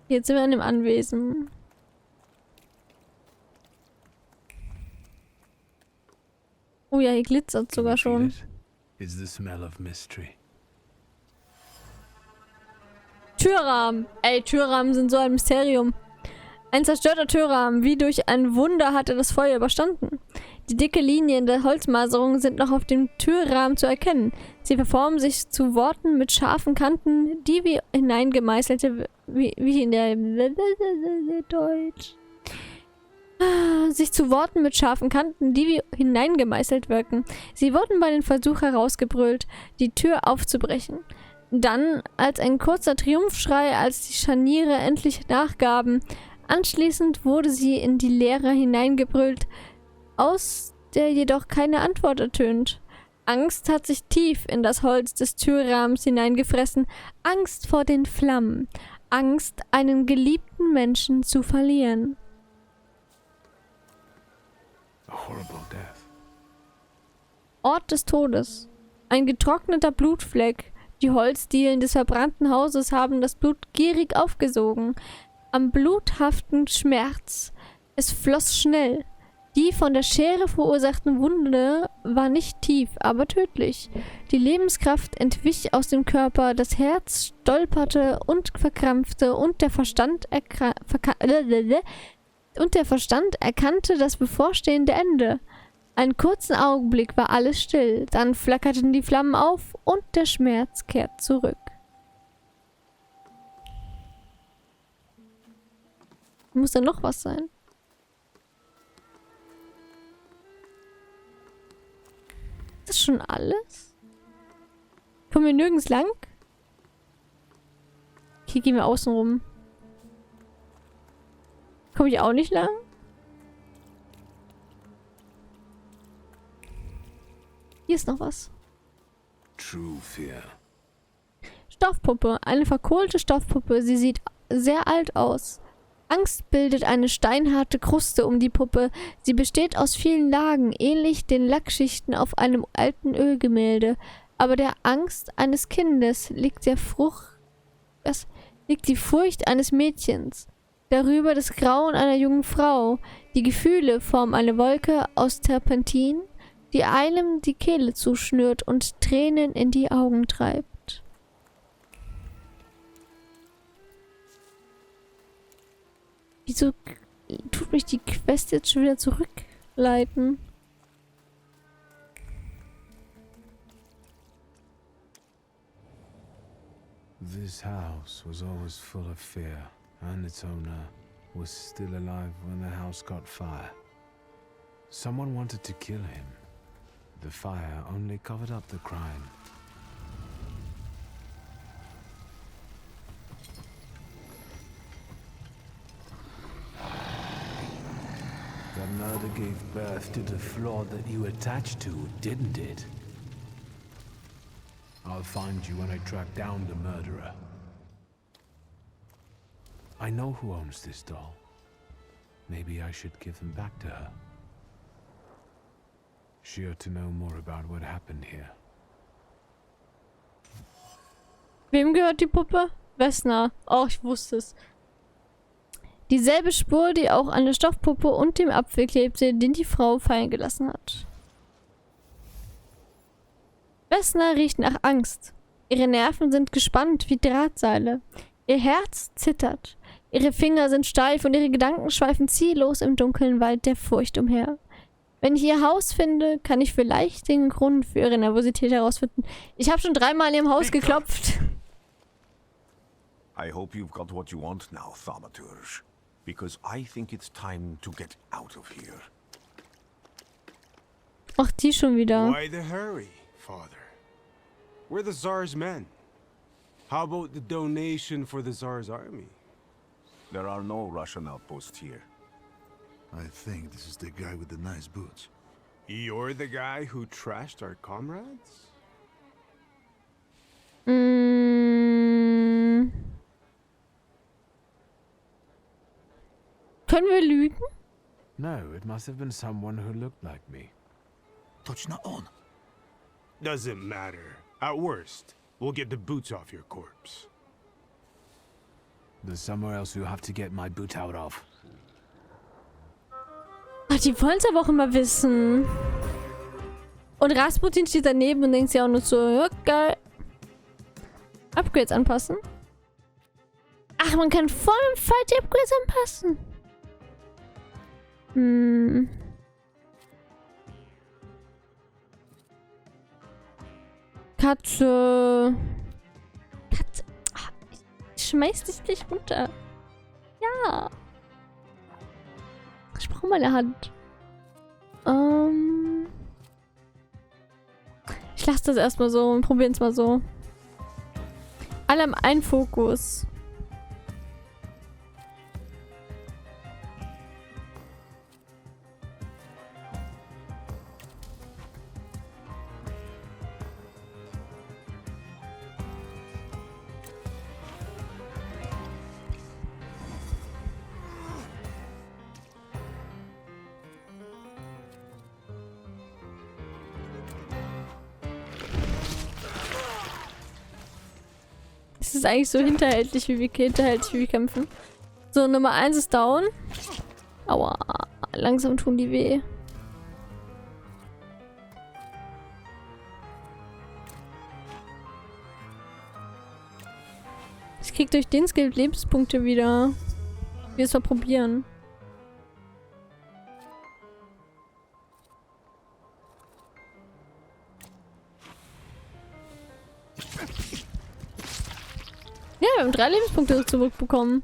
Jetzt sind wir an dem Anwesen. Oh ja, hier glitzert sogar schon. Türrahmen. Ey, Türrahmen sind so ein Mysterium. Ein zerstörter Türrahmen. Wie durch ein Wunder hat er das Feuer überstanden. Die dicke Linien der Holzmaserung sind noch auf dem Türrahmen zu erkennen. Sie verformen sich zu Worten mit scharfen Kanten, die wie hineingemeißelte... Wie in der... Deutsch... sich zu Worten mit scharfen Kanten, die wie hineingemeißelt wirken. Sie wurden bei dem Versuch herausgebrüllt, die Tür aufzubrechen. Dann, als ein kurzer Triumphschrei, als die Scharniere endlich nachgaben. Anschließend wurde sie in die Leere hineingebrüllt, aus der jedoch keine Antwort ertönt. Angst hat sich tief in das Holz des Türrahmens hineingefressen. Angst vor den Flammen. Angst, einen geliebten Menschen zu verlieren. Ort des Todes. Ein getrockneter Blutfleck. Die Holzdielen des verbrannten Hauses haben das Blut gierig aufgesogen. Am bluthaften Schmerz. Es floss schnell. Die von der Schere verursachten Wunde war nicht tief, aber tödlich. Die Lebenskraft entwich aus dem Körper, das Herz stolperte und verkrampfte und der Verstand erkannte das bevorstehende Ende. Einen kurzen Augenblick war alles still, dann flackerten die Flammen auf und der Schmerz kehrt zurück. Muss da noch was sein? Ist das schon alles? Kommen wir nirgends lang? Hier gehen wir außen rum. Komme ich auch nicht lang? Hier ist noch was. True fear. Stoffpuppe. Eine verkohlte Stoffpuppe. Sie sieht sehr alt aus. Angst bildet eine steinharte Kruste um die Puppe. Sie besteht aus vielen Lagen, ähnlich den Lackschichten auf einem alten Ölgemälde. Aber der Angst eines Kindes liegt die Furcht eines Mädchens. Darüber das Grauen einer jungen Frau. Die Gefühle formen eine Wolke aus Terpentin, die einem die Kehle zuschnürt und Tränen in die Augen treibt. Wieso tut mich die Quest jetzt schon wieder zurückleiten? This house was always full of fear, and its owner was still alive when the house caught fire. Someone wanted to kill him. The fire only covered up the crime. The murder gave birth to the flaw that you attached to, didn't it? I'll find you when I track down the murderer. I know who owns this doll. Maybe I should give them back to her. She ought to know more about what happened here. Wem gehört die Puppe? Vesna. Oh, ich wusste es. Dieselbe Spur, die auch an der Stoffpuppe und dem Apfel klebte, den die Frau fallen gelassen hat. Vesna riecht nach Angst. Ihre Nerven sind gespannt wie Drahtseile. Ihr Herz zittert. Ihre Finger sind steif und ihre Gedanken schweifen ziellos im dunklen Wald der Furcht umher. Wenn ich ihr Haus finde, kann ich vielleicht den Grund für ihre Nervosität herausfinden. Ich habe schon 3-mal in ihrem Haus geklopft. I hope you've got what you want now, Thaumaturge. Because I think it's time to get out of here. Ach, die schon wieder. Why the hurry, Father? We're the Tsar's men. How about the donation for the Tsar's army? There are no Russian outposts here. I think this is the guy with the nice boots. You're the guy who trashed our comrades? Können wir lügen? No, it must have been someone who looked like me. Точно он. Doesn't matter. At worst, we'll get the boots off your corpse. There's somewhere else you have to get my boot out of. Ach, die wollen es aber auch immer wissen. Und Rasputin steht daneben und denkt sich auch nur so, ja, geil. Upgrades anpassen. Ach, man kann vor dem Fight die Upgrades anpassen. Katze. Katze. Ach, ich schmeiß dich nicht runter. Ja. Ich brauche meine Hand. Ich lasse das erstmal so und probieren es mal so. Alle haben einen Fokus. Es ist eigentlich so hinterhältlich, wie wir kämpfen. So, Nummer 1 ist down. Aua, langsam tun die weh. Ich krieg durch den Skill Lebenspunkte wieder. Wir es mal probieren. Ja, wir haben 3 Lebenspunkte zurückbekommen.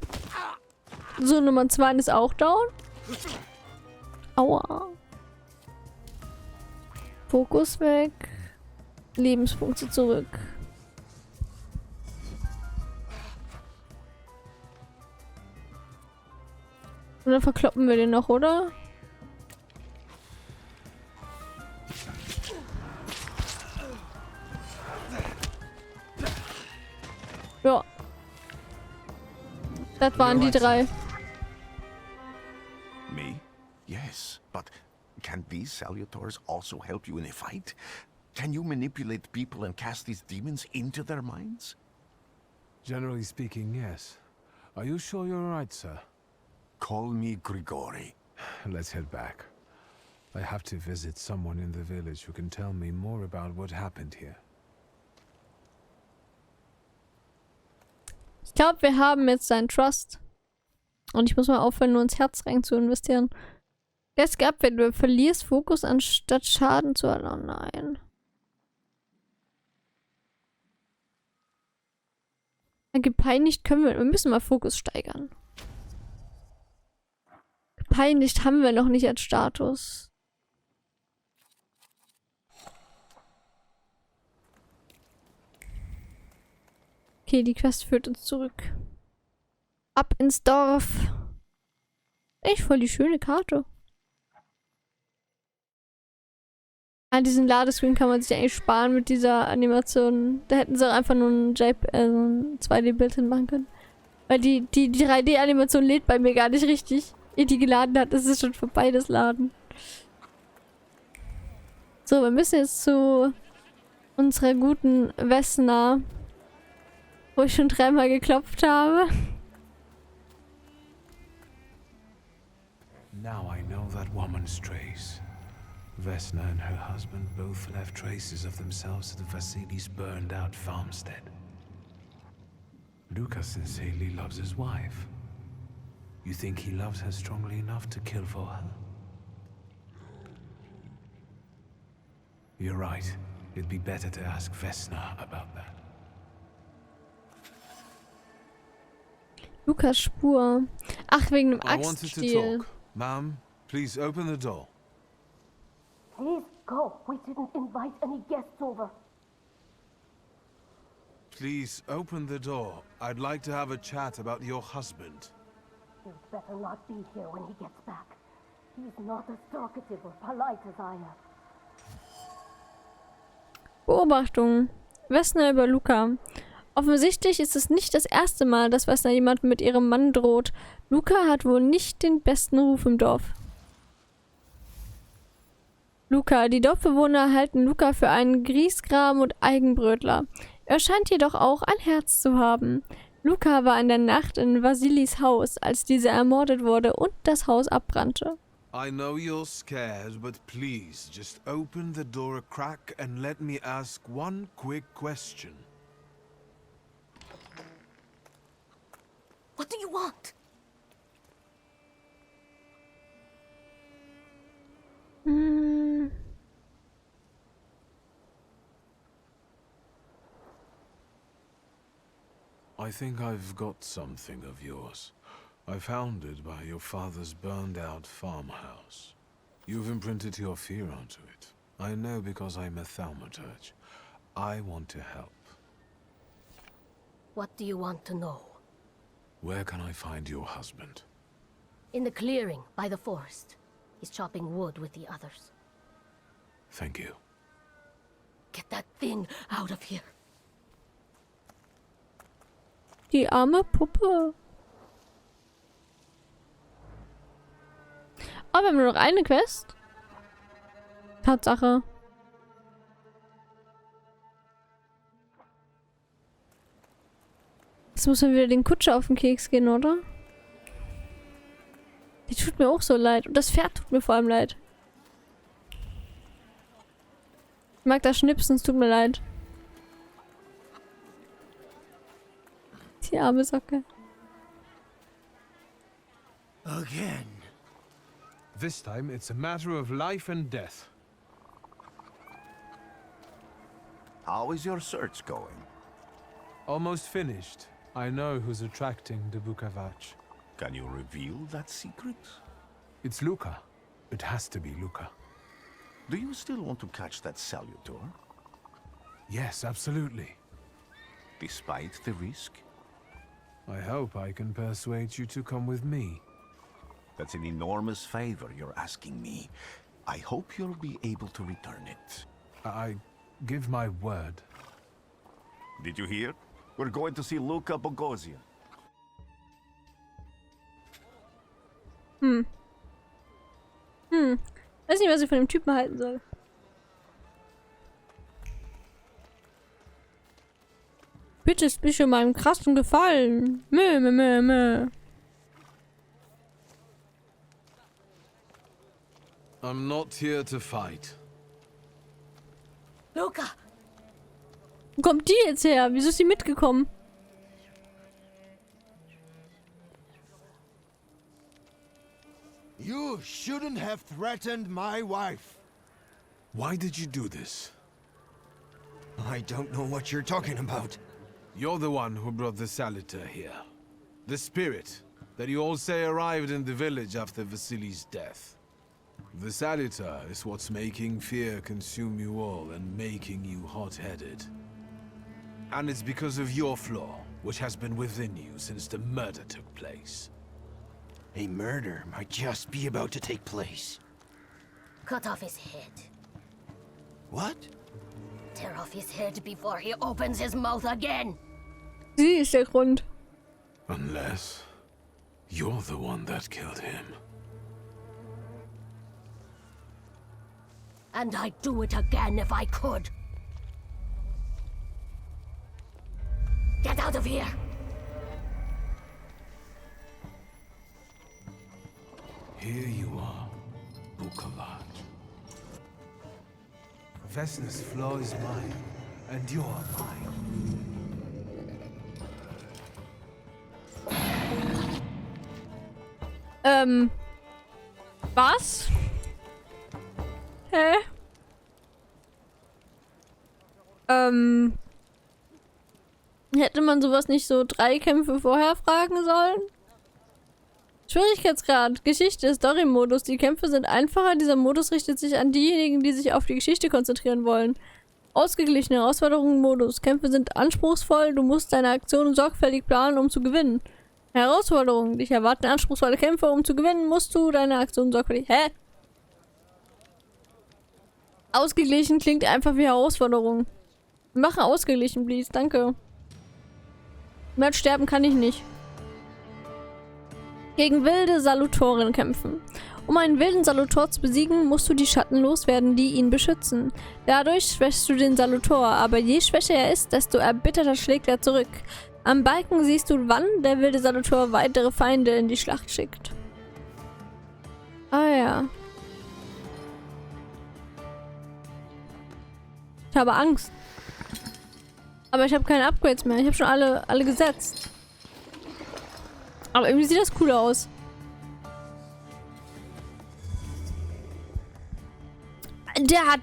So, Nummer 2 ist auch down. Aua. Fokus weg. Lebenspunkte zurück. Und dann verkloppen wir den noch, oder? Ja. Das waren die 3. Me? Yes, but can these Salutors also help you in a fight? Can you manipulate people and cast these demons into their minds? Generally speaking, yes. Are you sure you're right, sir? Call me Grigori. Let's head back. I have to visit someone in the village who can tell me more about what happened here. Ich glaube, wir haben jetzt seinen Trust. Und ich muss mal aufhören, nur ins Herz rein zu investieren. Der ist gehabt, wenn du verlierst Fokus, anstatt Schaden zu erlangen. Nein. Gepeinigt können wir müssen mal Fokus steigern. Gepeinigt haben wir noch nicht als Status. Okay, die Quest führt uns zurück. Ab ins Dorf. Echt voll die schöne Karte. Ah, diesen Ladescreen kann man sich eigentlich sparen mit dieser Animation. Da hätten sie auch einfach nur ein 2D-Bild hinmachen können. Weil die 3D-Animation lädt bei mir gar nicht richtig. Ehe die geladen hat, ist es schon vorbei, das Laden. So, wir müssen jetzt zu unserer guten Vesna, wo ich schon 3-mal geklopft habe. Now I know that woman's trace. Vesna and her husband both left traces of themselves at Vasily's burned-out farmstead. Lucas sincerely loves his wife. You think he loves her strongly enough to kill for her? You're right. It'd be better to ask Vesna about that. Lukas Spur. Ach, wegen dem I wanted to Axtstiel. talk. Ma'am, please open the door. Please go. We didn't invite any guests over. Please open the door. I'd like to have a chat about your husband. You'd better not be here when he gets back. He's not as talkative or polite as I am. Beobachtung. Vesna über Luca. Offensichtlich ist es nicht das erste Mal, dass Vesna jemandem mit ihrem Mann droht. Luca hat wohl nicht den besten Ruf im Dorf. Luca. Die Dorfbewohner halten Luca für einen Griesgram und Eigenbrötler. Er scheint jedoch auch ein Herz zu haben. Luca war in der Nacht in Vasilis Haus, als dieser ermordet wurde und das Haus abbrannte. I know you're scared, but please just open the door a crack and let me ask one quick question. What do you want? I think I've got something of yours. I found it by your father's burned-out farmhouse. You've imprinted your fear onto it. I know because I'm a Thaumaturge. I want to help. What do you want to know? Where can I find your husband? In the clearing by the forest. He's chopping wood with the others. Thank you. Get that thing out of here. Die arme Puppe. Oh, wir haben nur noch eine Quest. Tatsache. Jetzt muss man wieder den Kutscher auf den Keks gehen, oder? Die tut mir auch so leid. Und das Pferd tut mir vor allem leid. Ich mag das Schnipsen, es tut mir leid. Die arme Socke. Again. This time it's a matter of life and death. How is your search going? Almost finished. I know who's attracting the Bukavac. Can you reveal that secret? It's Luca. It has to be Luca. Do you still want to catch that Salutor? Yes, absolutely. Despite the risk? I hope I can persuade you to come with me. That's an enormous favor you're asking me. I hope you'll be able to return it. I give my word. Did you hear? We're going to see Luca Bukavac. Weiß nicht, was ich von dem Typen halten soll. Bitte ist mich um einen krassen Gefallen. Mö, mö, mö, mö. I'm not here to fight. Luca! Wo kommt die jetzt her? Wieso ist sie mitgekommen? You shouldn't have threatened my wife. Why did you do this? I don't know what you're talking about. You're the one who brought the Salutor here. The spirit that you all say arrived in the village after Vasili's death. The Salutor is what's making fear consume you all and making you hot-headed. And it's because of your flaw, which has been within you since the murder took place. A murder might just be about to take place. Cut off his head. What? Tear off his head before he opens his mouth again. Sie ist der Grund. Unless you're the one that killed him. And I'd do it again if I could. Get out of here! Here you are, Bukavac. Vesna's flaw is mine, and you're mine. Was? Hä? Hätte man sowas nicht so 3 Kämpfe vorher fragen sollen? Schwierigkeitsgrad, Geschichte, Story-Modus. Die Kämpfe sind einfacher. Dieser Modus richtet sich an diejenigen, die sich auf die Geschichte konzentrieren wollen. Ausgeglichene Herausforderungen-Modus. Kämpfe sind anspruchsvoll. Du musst deine Aktionen sorgfältig planen, um zu gewinnen. Herausforderungen. Dich erwarten anspruchsvolle Kämpfe. Um zu gewinnen, musst du deine Aktionen sorgfältig... Hä? Ausgeglichen klingt einfach wie Herausforderung. Mache ausgeglichen, please. Danke. Mehr sterben kann ich nicht. Gegen wilde Salutoren kämpfen. Um einen wilden Salutor zu besiegen, musst du die Schatten loswerden, die ihn beschützen. Dadurch schwächst du den Salutor, aber je schwächer er ist, desto erbitterter schlägt er zurück. Am Balken siehst du, wann der wilde Salutor weitere Feinde in die Schlacht schickt. Ah ja. Ich habe Angst. Aber ich habe keine Upgrades mehr. Ich habe schon alle gesetzt. Aber irgendwie sieht das cool aus. Der hat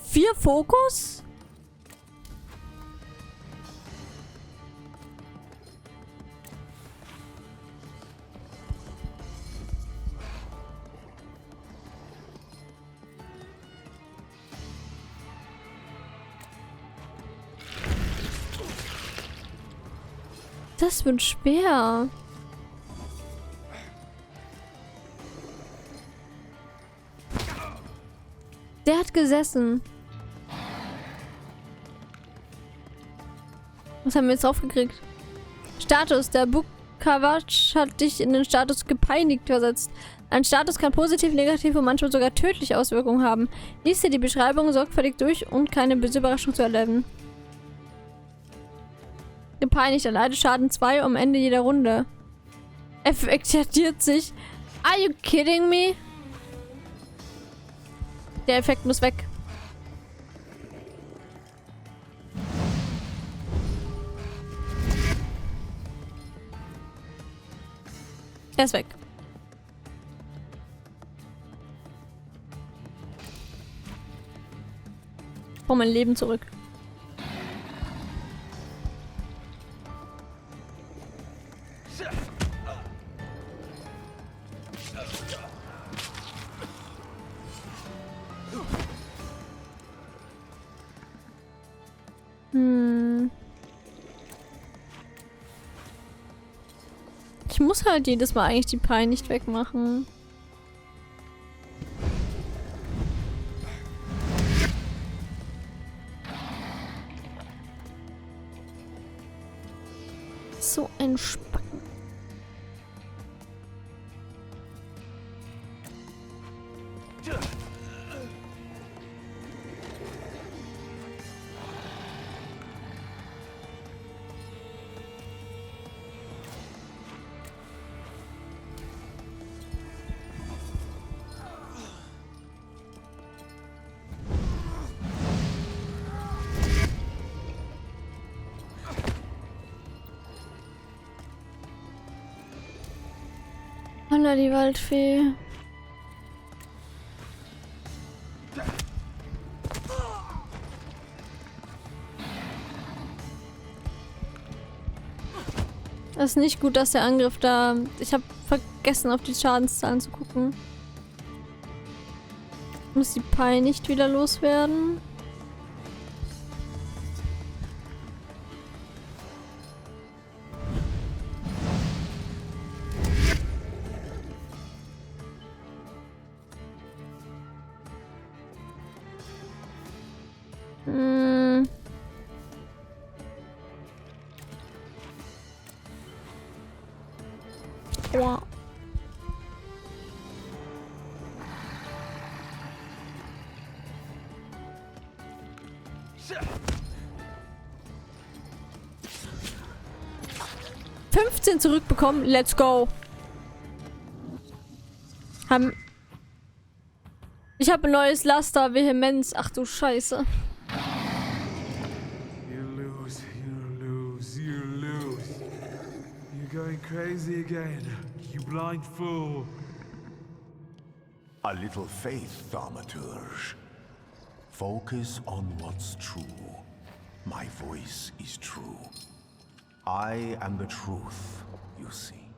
4 Fokus? Das wird schwer. Der hat gesessen. Was haben wir jetzt draufgekriegt? Status. Der Bukavac hat dich in den Status gepeinigt versetzt. Ein Status kann positiv, negativ und manchmal sogar tödliche Auswirkungen haben. Lies dir die Beschreibung sorgfältig durch, um keine böse Überraschung zu erleben. Gepeinigt, erleidet Schaden 2 am Ende jeder Runde. Effektiert sich. Are you kidding me? Der Effekt muss weg. Er ist weg. Ich brauche mein Leben zurück. Ich muss halt jedes Mal eigentlich die Pein nicht wegmachen. So ein Spacken. Holla, die Waldfee. Das ist nicht gut, dass der Angriff da... Ich habe vergessen, auf die Schadenszahlen zu gucken. Muss die Pein nicht wieder loswerden? Wow. $15 zurückbekommen. Let's go. Ich habe ein neues Laster. Vehemenz. Ach du Scheiße. Going crazy again, you blind fool. A little faith, Thaumaturge. Focus on what's true. My voice is true. I am the truth, you see.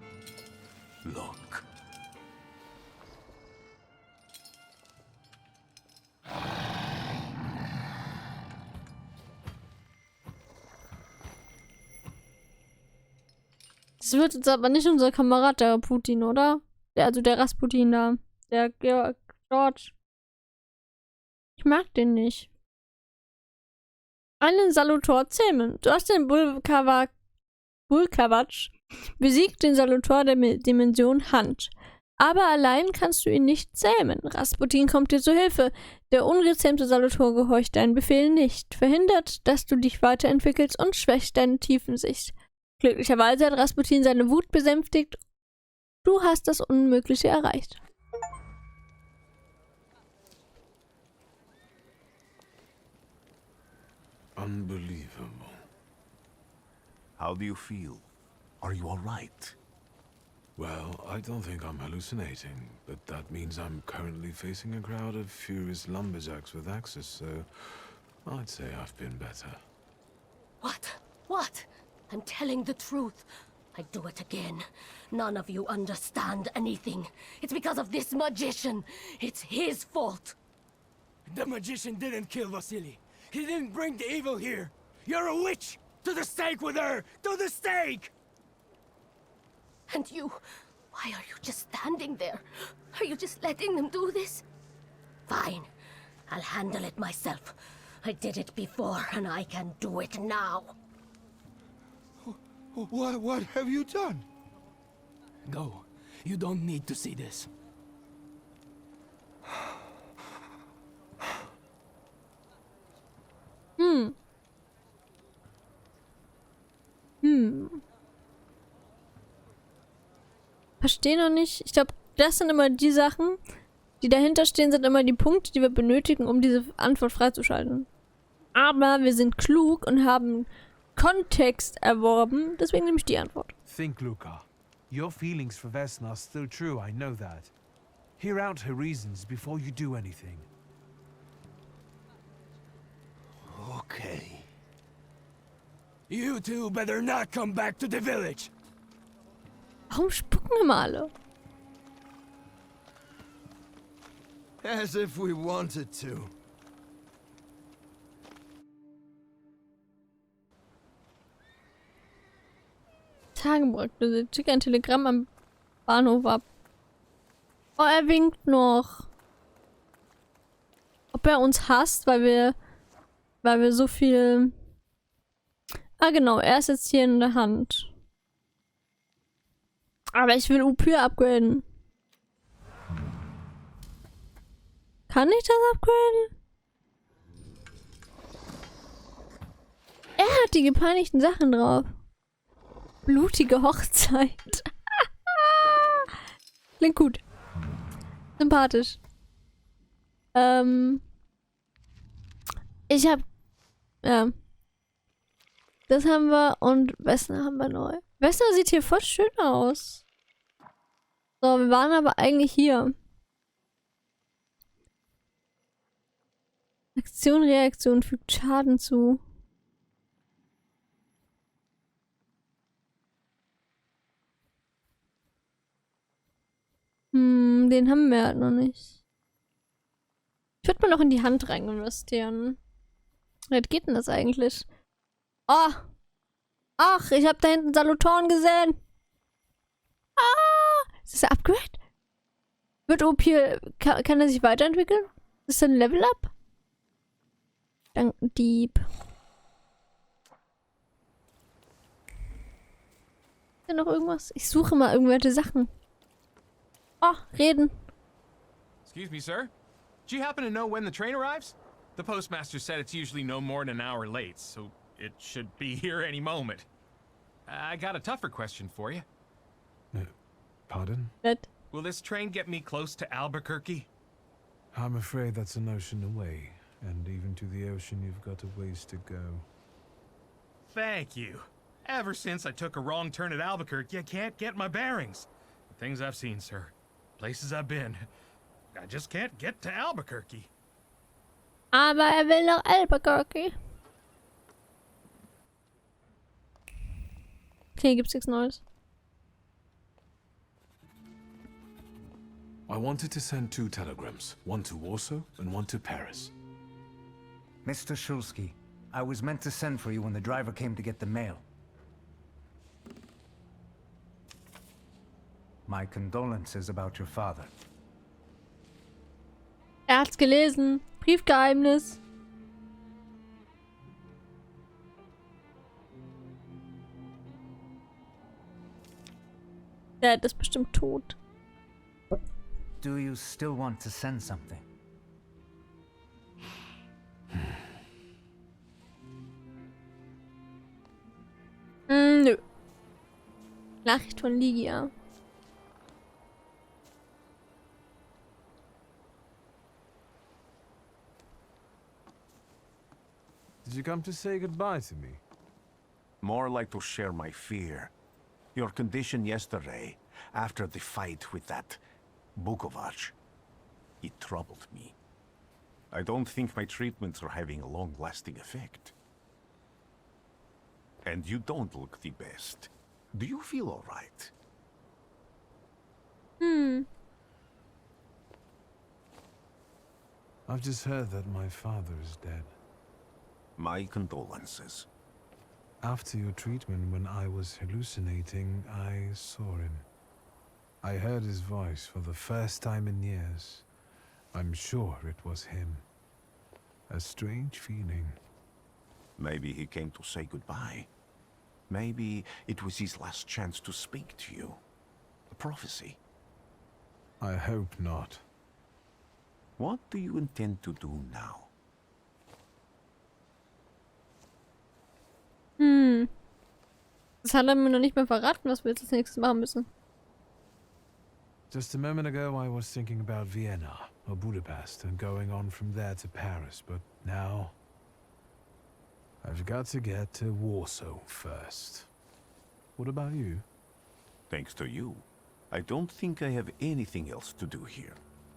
Look. Das wird jetzt aber nicht unser Kamerad, der Putin, oder? Also der Rasputin da. Der George. Ich mag den nicht. Einen Salutor zähmen. Du hast den Bukavac besiegt, den Salutor der Dimension Hand. Aber allein kannst du ihn nicht zähmen. Rasputin kommt dir zu Hilfe. Der ungezähmte Salutor gehorcht deinen Befehlen nicht. Verhindert, dass du dich weiterentwickelst und schwächt deine Tiefensicht. Glücklicherweise hat Rasputin seine Wut besänftigt. Du hast das Unmögliche erreicht. Unbelievable. How do you feel? Are you all right? Well, I don't think I'm hallucinating, but that means I'm currently facing a crowd of furious lumberjacks with axes, so I'd say I've been better. What? What? I'm telling the truth. I do it again. None of you understand anything. It's because of this magician. It's his fault. The magician didn't kill Vasily. He didn't bring the evil here. You're a witch! To the stake with her! To the stake! And you, why are you just standing there? Are you just letting them do this? Fine, I'll handle it myself. I did it before, and I can do it now. What have you done? Go. You don't need to see this. Verstehe noch nicht. Ich glaube, das sind immer die Sachen, die dahinter stehen, sind immer die Punkte, die wir benötigen, um diese Antwort freizuschalten. Aber wir sind klug und haben Kontext erworben, deswegen nehme ich die Antwort. Think, Luca. Your feelings for Vesna are still true, I know that. Hear out her reasons before you do anything. Okay. You two better not come back to the village. Warum spucken immer alle? As if we wanted to. Tagebuch. Schick ein Telegramm am Bahnhof ab. Oh, er winkt noch. Ob er uns hasst, weil wir so viel... Ah genau, er ist jetzt hier in der Hand. Aber ich will Upyr upgraden. Kann ich das upgraden? Er hat die gepeinigten Sachen drauf. Blutige Hochzeit. Klingt gut. Sympathisch. Ich hab... Ja. Das haben wir und Vesna haben wir neu. Vesna sieht hier voll schön aus. So, wir waren aber eigentlich hier. Aktion, Reaktion fügt Schaden zu. Den haben wir halt noch nicht. Ich würde mal noch in die Hand rein investieren. Wie weit geht denn das eigentlich? Oh! Ach, ich habe da hinten Salutoren gesehen. Ah! Ist das ein Upgrade? Wird Upyr... Kann er sich weiterentwickeln? Ist das ein Level-Up? Dank Dieb. Ist da noch irgendwas? Ich suche mal irgendwelche Sachen. Oh, reden. Excuse me, sir. Do you happen to know when the train arrives? The postmaster said it's usually no more than an hour late, so it should be here any moment. I got a tougher question for you. Pardon? Nett. Will this train get me close to Albuquerque? I'm afraid that's an ocean away, and even to the ocean you've got a ways to go. Thank you. Ever since I took a wrong turn at Albuquerque, I can't get my bearings. The things I've seen, sir. Places I've been. I just can't get to Albuquerque. Aber er will nach Albuquerque. Okay, gibt's nichts Neues. I wanted to send 2 telegrams, one to Warsaw and one to Paris. Mr. Shulsky, I was meant to send for you when the driver came to get the mail. My condolences about your father. Er hat's gelesen. Briefgeheimnis. Der ist bestimmt tot. Do you still want to send something? Nö. Nachricht von Ligia. Did you come to say goodbye to me? More like to share my fear. Your condition yesterday, after the fight with that Bukavac, it troubled me. I don't think my treatments are having a long-lasting effect. And you don't look the best. Do you feel all right? I've just heard that my father is dead. My condolences. After your treatment, when I was hallucinating, I saw him. I heard his voice for the first time in years. I'm sure it was him. A strange feeling. Maybe he came to say goodbye. Maybe it was his last chance to speak to you. A prophecy. I hope not. What do you intend to do now? Das hat er mir noch nicht mehr verraten, was wir jetzt als nächstes machen müssen. Just a moment ago, I was thinking about Vienna or Budapest and going on from there to Paris, but now I've got to get to Warsaw first. What about you? Thanks to you, I don't think I have anything else to do here.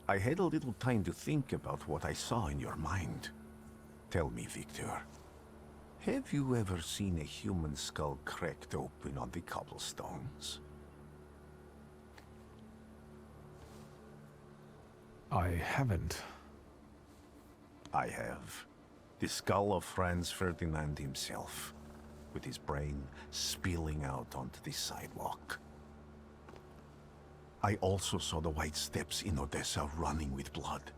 I had a little time to think about what I saw in your mind. Tell me, Victor, have you ever seen a human skull cracked open on the cobblestones? I haven't. I have. The skull of Franz Ferdinand himself, with his brain spilling out onto the sidewalk. I also saw the white steps in Odessa running with blood.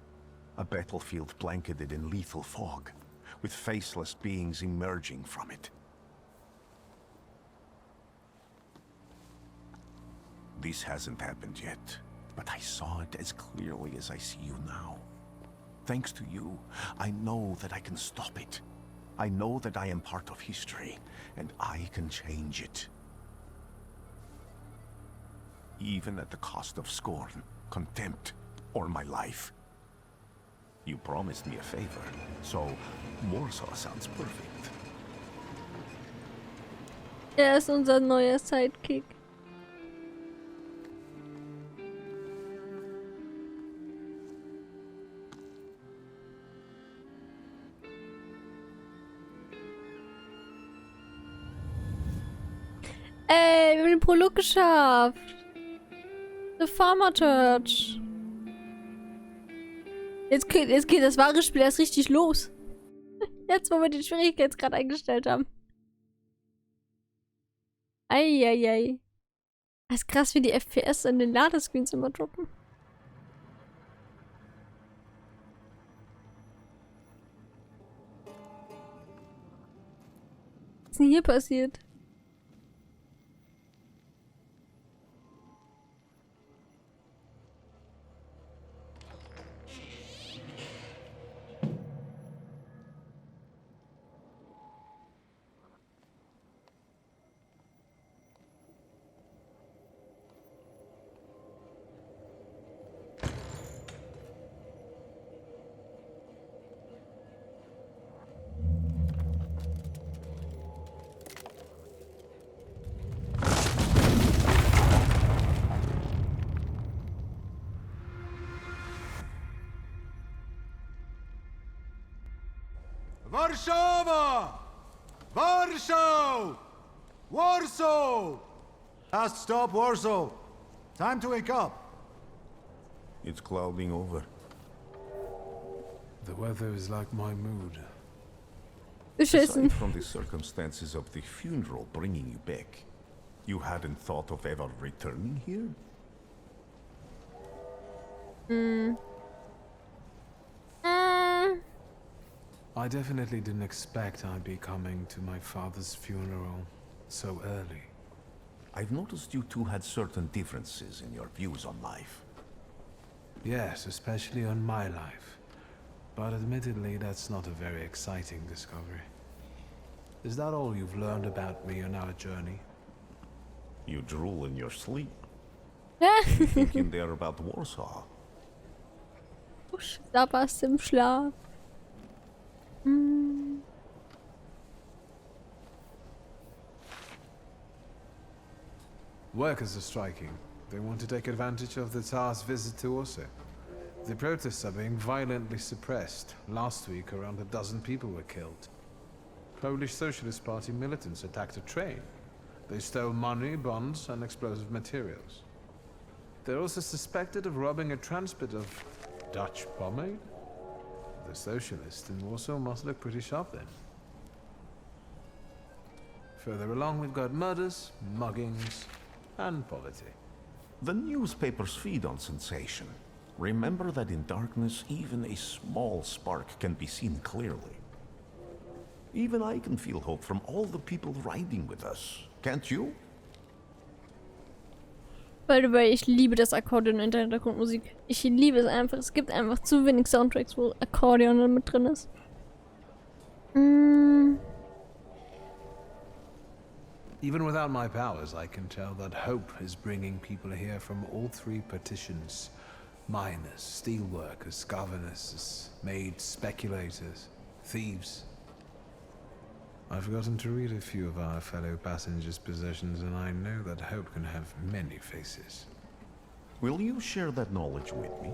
A battlefield blanketed in lethal fog, with faceless beings emerging from it. This hasn't happened yet, but I saw it as clearly as I see you now. Thanks to you, I know that I can stop it. I know that I am part of history, and I can change it. Even at the cost of scorn, contempt, or my life. You promised me a favor, so Warsaw sounds perfect. Er ist unser neuer Sidekick. Ey, wir haben den Prolog geschafft. The Thaumaturge. Jetzt geht das wahre Spiel erst richtig los. Jetzt, wo wir den Schwierigkeitsgrad eingestellt haben. Eieiei. Das ist krass, wie die FPS an den Ladescreens immer droppen. Was ist denn hier passiert? Warszawa! Warsaw! Warsaw! Last stop, Warsaw. Time to wake up. It's clouding over. The weather is like my mood. Beschissen. Aside from the circumstances of the funeral bringing you back, you hadn't thought of ever returning here? I definitely didn't expect I'd be coming to my father's funeral so early. I've noticed you two had certain differences in your views on life. Yes, especially on my life. But admittedly, that's not a very exciting discovery. Is that all you've learned about me on our journey? You drool in your sleep, Ja. thinking there about Warsaw. Sabberst im Schlaf. Hm. Workers are striking. They want to take advantage of the Tsar's visit to Warsaw. The protests are being violently suppressed. Last week, around a dozen people were killed. Polish Socialist Party militants attacked a train. They stole money, bonds, and explosive materials. They're also suspected of robbing a transport of Dutch pomade? The socialists in Warsaw must look pretty sharp then. Further along, we've got murders, muggings, and poverty. The newspapers feed on sensation. Remember that in darkness, even a small spark can be seen clearly. Even I can feel hope from all the people riding with us. Can't you? By the way, ich liebe das Akkordeon in der Hintergrundmusik. Ich liebe es einfach. Es gibt einfach zu wenig Soundtracks, wo Akkordeon mit drin ist. Even without my powers, I can tell that hope is bringing people here from all three partitions. Miners, steelworkers, governesses, maids, speculators, thieves. I've forgotten to read a few of our fellow passengers' possessions, and I know that hope can have many faces. Will you share that knowledge with me?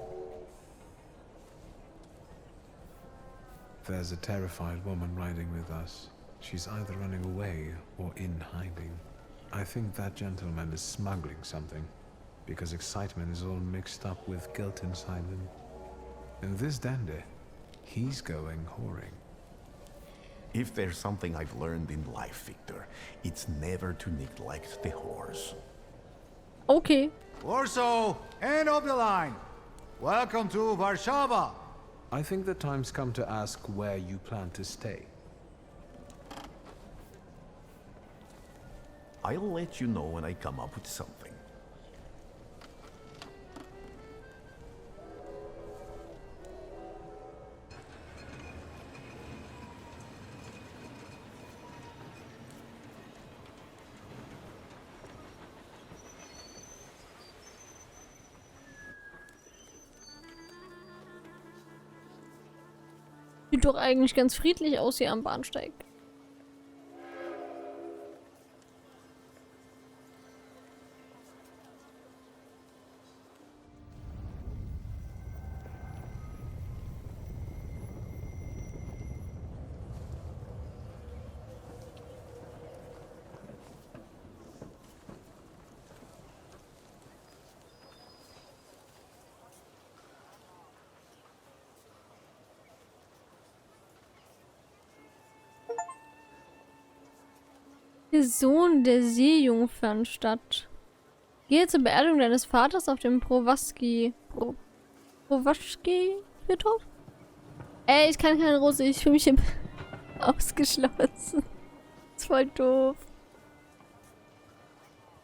There's a terrified woman riding with us. She's either running away or in hiding. I think that gentleman is smuggling something, because excitement is all mixed up with guilt inside him. And this dandy, he's going whoring. If there's something I've learned in life, Victor, it's never to neglect the horse. Okay. Warsaw, end of the line. Welcome to Warszawa. I think the time's come to ask where you plan to stay. I'll let you know when I come up with something. Sieht doch eigentlich ganz friedlich aus hier am Bahnsteig. Der Sohn der Seejungfernstadt. Gehe zur Beerdigung deines Vaters auf dem Prowaschki-Friedhof. Ey, ich kann keine Russisch. Ich fühle mich ausgeschlossen. Das ist voll doof.